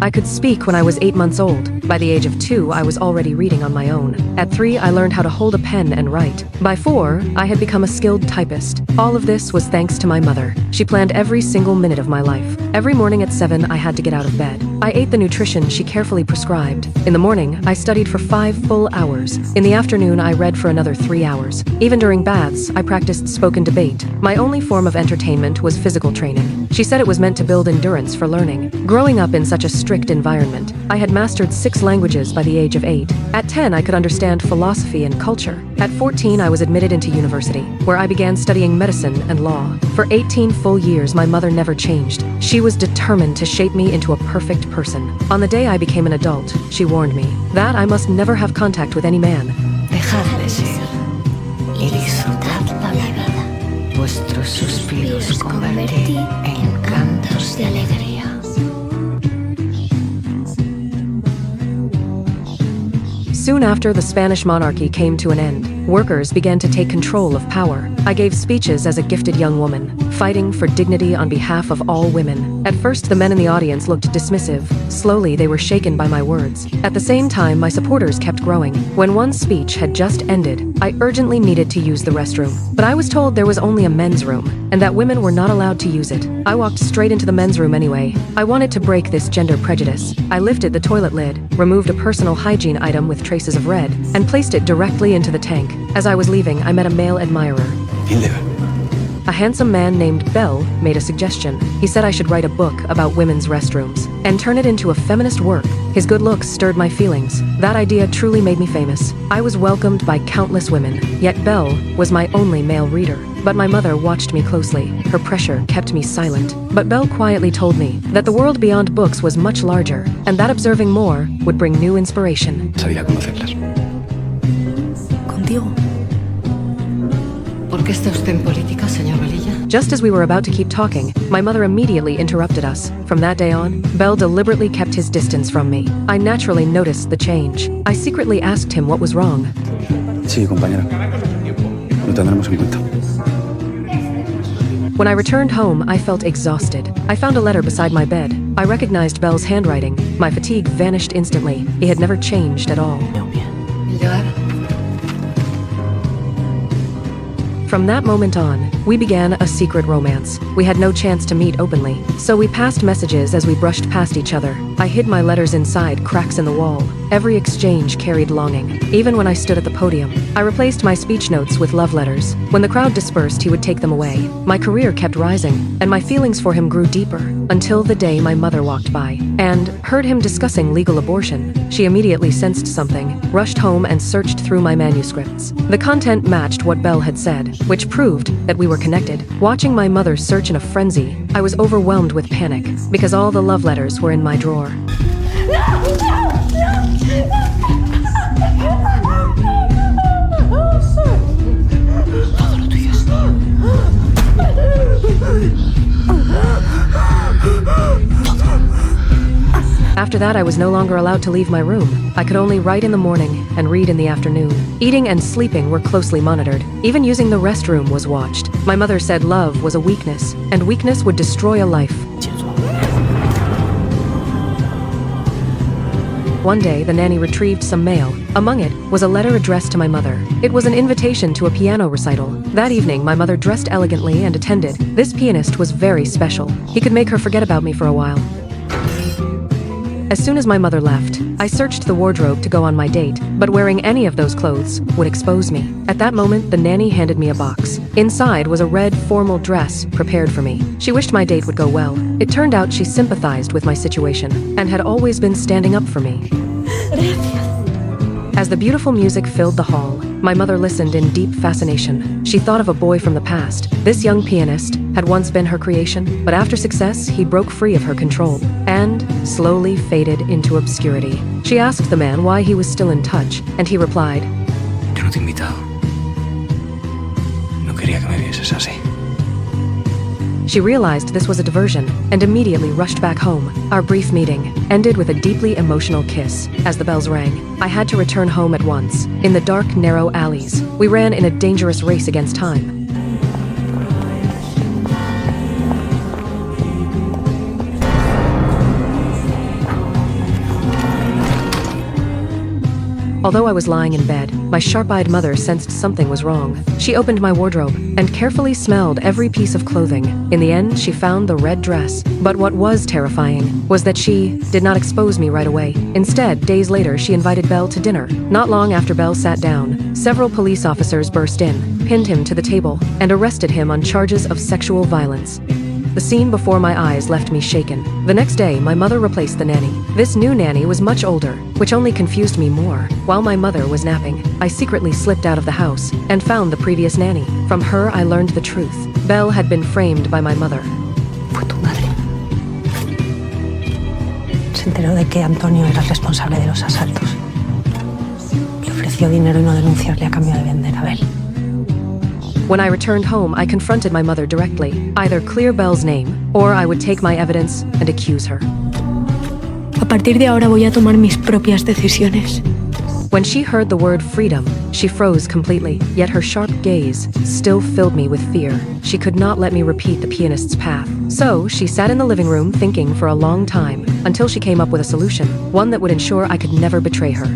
I could speak when I was 8 months old. By the age of 2, I was already reading on my own. At 3, I learned how to hold a pen and write. By 4, I had become a skilled typist. All of this was thanks to my mother. She planned every single minute of my life. Every morning at 7, I had to get out of bed. I ate the nutrition she carefully prescribed. In the morning, I studied for 5 full hours. In the afternoon, I read for another 3 hours. Even during baths, I practiced spoken debate. My only form of entertainment was physical training. She said it was meant to build endurance for learning. Growing up in such a strict environment, I had mastered 6 languages by the age of 8. At 10, I could understand philosophy and culture. At 14, I was admitted into university, where I began studying medicine and law. For 18 full years, my mother never changed. She was determined to shape me into a perfect person. On the day I became an adult, she warned me that I must never have contact with any man. Dejadle ser y disfrutad la vida. Vuestros suspiros convertid en cantos de alegría. Soon after the Spanish monarchy came to an end, workers began to take control of power. I gave speeches as a gifted young woman, fighting for dignity on behalf of all women. At first, the men in the audience looked dismissive. Slowly, they were shaken by my words. At the same time, my supporters kept growing. When one speech had just ended, I urgently needed to use the restroom. But I was told there was only a men's room, and that women were not allowed to use it. I walked straight into the men's room anyway. I wanted to break this gender prejudice. I lifted the toilet lid, removed a personal hygiene item with traces of red, and placed it directly into the tank. As I was leaving, I met a male admirer. A handsome man named Bell made a suggestion. He said I should write a book about women's restrooms and turn it into a feminist work. His good looks stirred my feelings. That idea truly made me famous. I was welcomed by countless women, yet Bell was my only male reader. But my mother watched me closely. Her pressure kept me silent. But Bell quietly told me that the world beyond books was much larger, and that observing more would bring new inspiration. Sabía conocerlas. Contigo. ¿Por qué está usted en política, señor Velilla? Just as we were about to keep talking, my mother immediately interrupted us. From that day on, Bell deliberately kept his distance from me. I naturally noticed the change. I secretly asked him what was wrong. Sí, compañera. Lo tendremos en cuenta. When I returned home, I felt exhausted. I found a letter beside my bed. I recognized Bell's handwriting. My fatigue vanished instantly. He had never changed at all. From that moment on, we began a secret romance. We had no chance to meet openly, so we passed messages as we brushed past each other. I hid my letters inside cracks in the wall. Every exchange carried longing, even when I stood at the podium. I replaced my speech notes with love letters. When the crowd dispersed, he would take them away. My career kept rising, and my feelings for him grew deeper, until the day my mother walked by and heard him discussing legal abortion. She immediately sensed something, rushed home and searched through my manuscripts. The content matched what Bell had said, which proved that we were connected. Watching my mother search in a frenzy, I was overwhelmed with panic, because all the love letters were in my drawer. After that, I was no longer allowed to leave my room. I could only write in the morning and read in the afternoon. Eating and sleeping were closely monitored. Even using the restroom was watched. My mother said love was a weakness, and weakness would destroy a life. One day, the nanny retrieved some mail. Among it was a letter addressed to my mother. It was an invitation to a piano recital. That evening, my mother dressed elegantly and attended. This pianist was very special. He could make her forget about me for a while. As soon as my mother left, I searched the wardrobe to go on my date, but wearing any of those clothes would expose me. At that moment, the nanny handed me a box. Inside was a red formal dress prepared for me. She wished my date would go well. It turned out she sympathized with my situation and had always been standing up for me. As the beautiful music filled the hall, my mother listened in deep fascination. She thought of a boy from the past. This young pianist had once been her creation, but after success, he broke free of her control and slowly faded into obscurity. She asked the man why he was still in touch, and he replied, Yo no te he invitado. No quería que me vieses así. She realized this was a diversion and immediately rushed back home. Our brief meeting ended with a deeply emotional kiss. As the bells rang, I had to return home at once. In the dark, narrow alleys, we ran in a dangerous race against time. Although I was lying in bed, my sharp-eyed mother sensed something was wrong. She opened my wardrobe and carefully smelled every piece of clothing. In the end, she found the red dress. But what was terrifying was that she did not expose me right away. Instead, days later, she invited Belle to dinner. Not long after Belle sat down, several police officers burst in, pinned him to the table, and arrested him on charges of sexual violence. The scene before my eyes left me shaken. The next day, my mother replaced the nanny. This new nanny was much older, which only confused me more. While my mother was napping, I secretly slipped out of the house and found the previous nanny. From her, I learned the truth. Belle had been framed by my mother. Fue tu madre. Se enteró de que Antonio era el responsable de los asaltos. Le ofreció dinero y no denunciarle a cambio de vender a Belle. When I returned home, I confronted my mother directly. Either clear Belle's name, or I would take my evidence and accuse her. A partir de ahora voy a tomar mis propias decisiones. When she heard the word freedom, she froze completely, yet her sharp gaze still filled me with fear. She could not let me repeat the pianist's path. So she sat in the living room thinking for a long time, until she came up with a solution, one that would ensure I could never betray her.